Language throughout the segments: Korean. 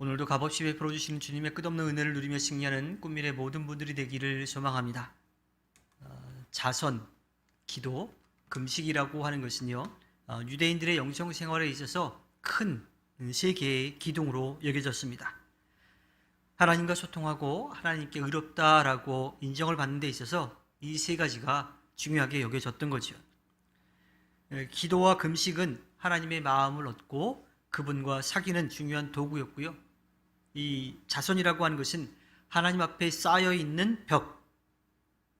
오늘도 값없이 베풀어 주시는 주님의 끝없는 은혜를 누리며 승리하는 꿈미래 모든 분들이 되기를 소망합니다. 자선, 기도, 금식이라고 하는 것은요, 유대인들의 영성 생활에 있어서 큰 세 개의 기둥으로 여겨졌습니다. 하나님과 소통하고 하나님께 의롭다라고 인정을 받는 데 있어서 이 세 가지가 중요하게 여겨졌던 거죠. 기도와 금식은 하나님의 마음을 얻고 그분과 사귀는 중요한 도구였고요. 이 자선이라고 하는 것은 하나님 앞에 쌓여 있는 벽,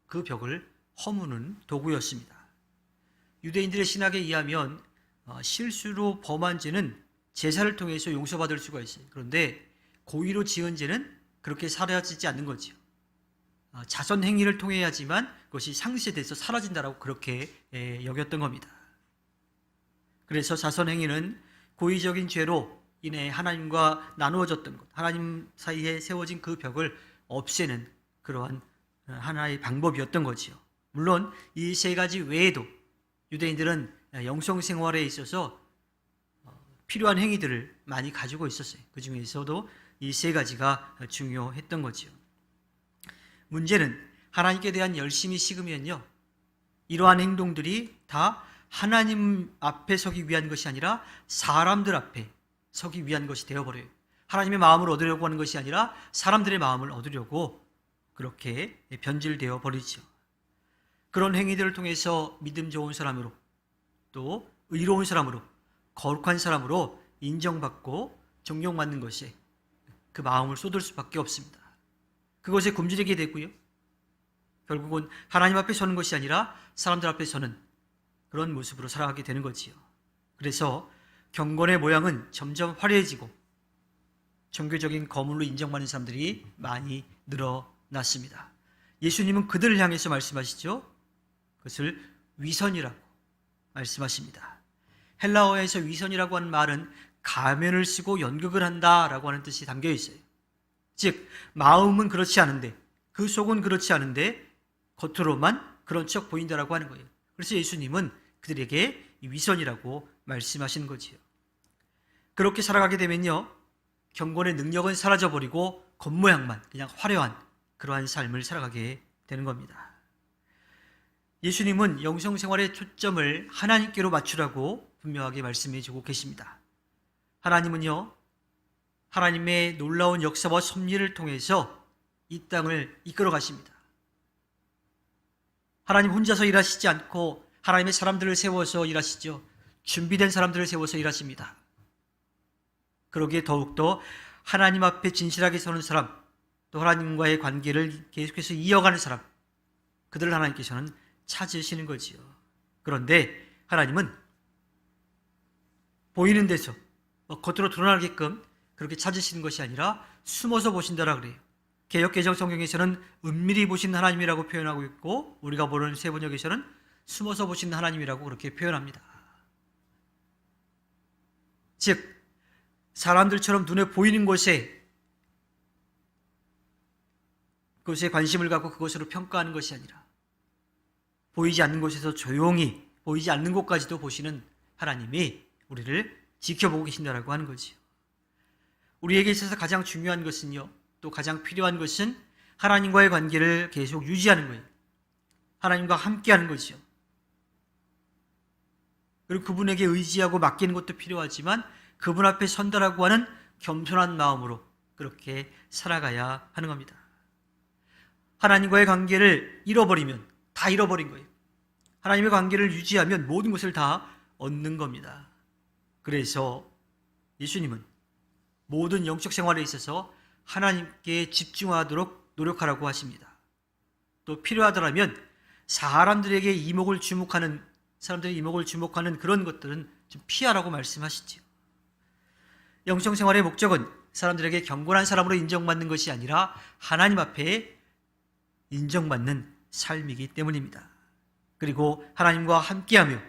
그 벽을 허무는 도구였습니다. 유대인들의 신학에 의하면 실수로 범한 죄는 제사를 통해서 용서받을 수가 있어요. 그런데 고의로 지은 죄는 그렇게 사라지지 않는 거죠. 자선 행위를 통해야지만 그것이 상쇄돼서 사라진다라고 그렇게 여겼던 겁니다. 그래서 자선 행위는 고의적인 죄로 인해 하나님과 나누어졌던 것, 하나님 사이에 세워진 그 벽을 없애는 그러한 하나의 방법이었던 거지요. 물론 이 세 가지 외에도 유대인들은 영성 생활에 있어서 필요한 행위들을 많이 가지고 있었어요. 그 중에서도 이 세 가지가 중요했던 거지요. 문제는 하나님께 대한 열심이 식으면요, 이러한 행동들이 다 하나님 앞에 서기 위한 것이 아니라 사람들 앞에 서기 위한 것이 되어버려요. 하나님의 마음을 얻으려고 하는 것이 아니라 사람들의 마음을 얻으려고 그렇게 변질되어 버리죠. 그런 행위들을 통해서 믿음 좋은 사람으로, 또 의로운 사람으로, 거룩한 사람으로 인정받고 존경받는 것에 그 마음을 쏟을 수밖에 없습니다. 그것에 굶주리게 되고요, 결국은 하나님 앞에 서는 것이 아니라 사람들 앞에 서는 그런 모습으로 살아가게 되는 거지요. 그래서 경건의 모양은 점점 화려해지고 종교적인 거물로 인정받는 사람들이 많이 늘어났습니다. 예수님은 그들을 향해서 말씀하시죠. 그것을 위선이라고 말씀하십니다. 헬라어에서 위선이라고 하는 말은 가면을 쓰고 연극을 한다라고 하는 뜻이 담겨 있어요. 즉, 마음은 그렇지 않은데, 그 속은 그렇지 않은데 겉으로만 그런 척 보인다라고 하는 거예요. 그래서 예수님은 그들에게 위선이라고 말씀하시는 거지요. 그렇게 살아가게 되면요, 경건의 능력은 사라져버리고 겉모양만 그냥 화려한 그러한 삶을 살아가게 되는 겁니다. 예수님은 영성생활의 초점을 하나님께로 맞추라고 분명하게 말씀해 주고 계십니다. 하나님은요, 하나님의 놀라운 역사와 섭리를 통해서 이 땅을 이끌어 가십니다. 하나님 혼자서 일하시지 않고 하나님의 사람들을 세워서 일하시죠. 준비된 사람들을 세워서 일하십니다. 그러기에 더욱더 하나님 앞에 진실하게 서는 사람, 또 하나님과의 관계를 계속해서 이어가는 사람, 그들을 하나님께서는 찾으시는 거지요. 그런데 하나님은 보이는 데서 겉으로 드러나게끔 그렇게 찾으시는 것이 아니라 숨어서 보신다라 그래요. 개역개정 성경에서는 은밀히 보신 하나님이라고 표현하고 있고, 우리가 보는 세번역에서는 숨어서 보신 하나님이라고 그렇게 표현합니다. 즉, 사람들처럼 눈에 보이는 곳에 그것에 관심을 갖고 그것으로 평가하는 것이 아니라 보이지 않는 곳에서 조용히 보이지 않는 곳까지도 보시는 하나님이 우리를 지켜보고 계신다라고 하는 거지요. 우리에게 있어서 가장 중요한 것은요, 또 가장 필요한 것은 하나님과의 관계를 계속 유지하는 거예요. 하나님과 함께하는 거죠. 그리고 그분에게 의지하고 맡기는 것도 필요하지만 그분 앞에 선다라고 하는 겸손한 마음으로 그렇게 살아가야 하는 겁니다. 하나님과의 관계를 잃어버리면 다 잃어버린 거예요. 하나님의 관계를 유지하면 모든 것을 다 얻는 겁니다. 그래서 예수님은 모든 영적 생활에 있어서 하나님께 집중하도록 노력하라고 하십니다. 또 필요하더라면 사람들에게 사람들의 이목을 주목하는 그런 것들은 좀 피하라고 말씀하시지요. 영성 생활의 목적은 사람들에게 경건한 사람으로 인정받는 것이 아니라 하나님 앞에 인정받는 삶이기 때문입니다. 그리고 하나님과 함께하며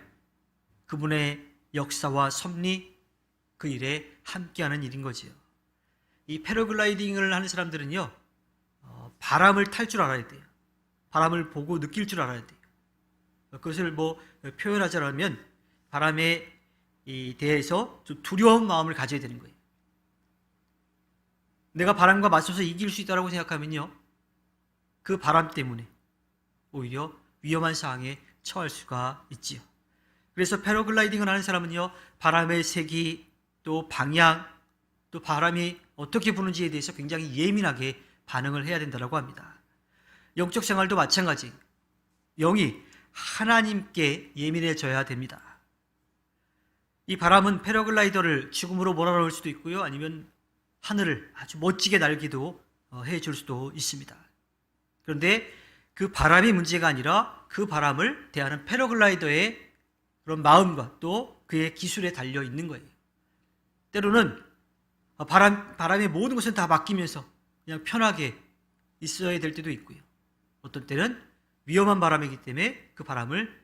그분의 역사와 섭리, 그 일에 함께하는 일인 거지요. 이 패러글라이딩을 하는 사람들은요, 바람을 탈 줄 알아야 돼요. 바람을 보고 느낄 줄 알아야 돼요. 그것을 표현하자면 바람에 대해서 좀 두려운 마음을 가져야 되는 거예요. 내가 바람과 맞서서 이길 수 있다고 생각하면요, 그 바람 때문에 오히려 위험한 상황에 처할 수가 있지요. 그래서 패러글라이딩을 하는 사람은요, 바람의 색이, 또 방향, 또 바람이 어떻게 부는지에 대해서 굉장히 예민하게 반응을 해야 된다고 합니다. 영적 생활도 마찬가지. 영이 하나님께 예민해져야 됩니다. 이 바람은 패러글라이더를 죽음으로 몰아넣을 수도 있고요, 아니면 하늘을 아주 멋지게 날기도 해줄 수도 있습니다. 그런데 그 바람이 문제가 아니라 그 바람을 대하는 패러글라이더의 그런 마음과 또 그의 기술에 달려 있는 거예요. 때로는 바람의 모든 것은 다 맡기면서 그냥 편하게 있어야 될 때도 있고요. 어떤 때는 위험한 바람이기 때문에 그 바람을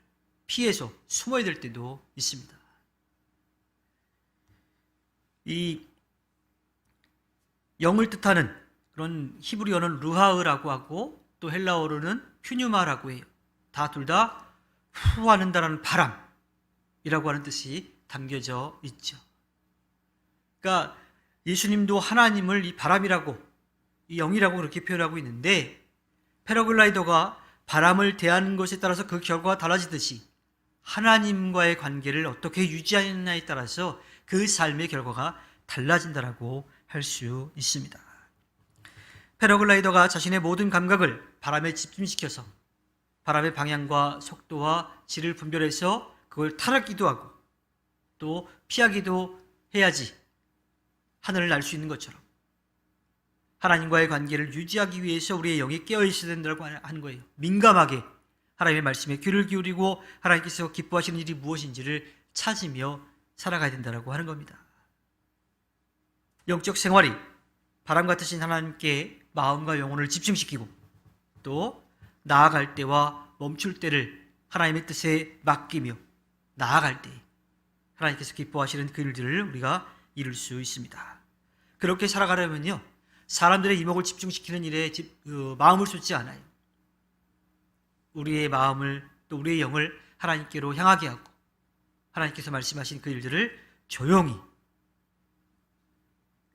피해서 숨어야 될 때도 있습니다. 이 영을 뜻하는 그런 히브리어는 루하흐라고 하고 또 헬라어로는 퓨뉴마라고 해요. 둘 다 후하는다라는 바람이라고 하는 뜻이 담겨져 있죠. 그러니까 예수님도 하나님을 이 바람이라고, 이 영이라고 그렇게 표현하고 있는데, 패러글라이더가 바람을 대하는 것에 따라서 그 결과가 달라지듯이 하나님과의 관계를 어떻게 유지하느냐에 따라서 그 삶의 결과가 달라진다라고 할 수 있습니다. 패러글라이더가 자신의 모든 감각을 바람에 집중시켜서 바람의 방향과 속도와 질을 분별해서 그걸 타락기도 하고 또 피하기도 해야지 하늘을 날 수 있는 것처럼 하나님과의 관계를 유지하기 위해서 우리의 영이 깨어 있어야 된다고 하는 거예요. 민감하게 하나님의 말씀에 귀를 기울이고 하나님께서 기뻐하시는 일이 무엇인지를 찾으며 살아가야 된다고 하는 겁니다. 영적 생활이 바람 같으신 하나님께 마음과 영혼을 집중시키고 또 나아갈 때와 멈출 때를 하나님의 뜻에 맡기며 나아갈 때 하나님께서 기뻐하시는 그 일들을 우리가 이룰 수 있습니다. 그렇게 살아가려면요, 사람들의 이목을 집중시키는 일에 마음을 쏟지 않아요. 우리의 마음을 또 우리의 영을 하나님께로 향하게 하고 하나님께서 말씀하신 그 일들을 조용히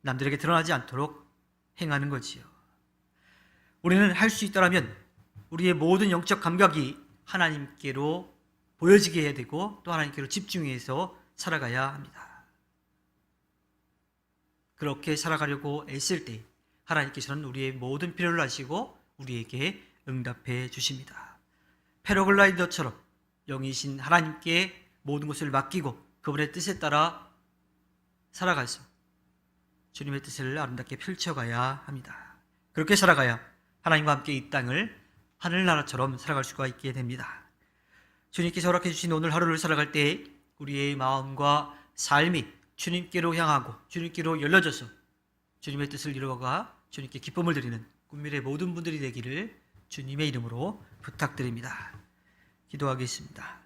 남들에게 드러나지 않도록 행하는 거지요. 우리는 할 수 있다면 우리의 모든 영적 감각이 하나님께로 보여지게 해야 되고 또 하나님께로 집중해서 살아가야 합니다. 그렇게 살아가려고 애쓸 때 하나님께서는 우리의 모든 필요를 아시고 우리에게 응답해 주십니다. 패러글라이더처럼 영이신 하나님께 모든 것을 맡기고 그분의 뜻에 따라 살아가서 주님의 뜻을 아름답게 펼쳐가야 합니다. 그렇게 살아가야 하나님과 함께 이 땅을 하늘나라처럼 살아갈 수가 있게 됩니다. 주님께서 허락해 주신 오늘 하루를 살아갈 때 우리의 마음과 삶이 주님께로 향하고 주님께로 열려져서 주님의 뜻을 이루어가 주님께 기쁨을 드리는 꿈밀의 모든 분들이 되기를 주님의 이름으로 부탁드립니다. 기도하겠습니다.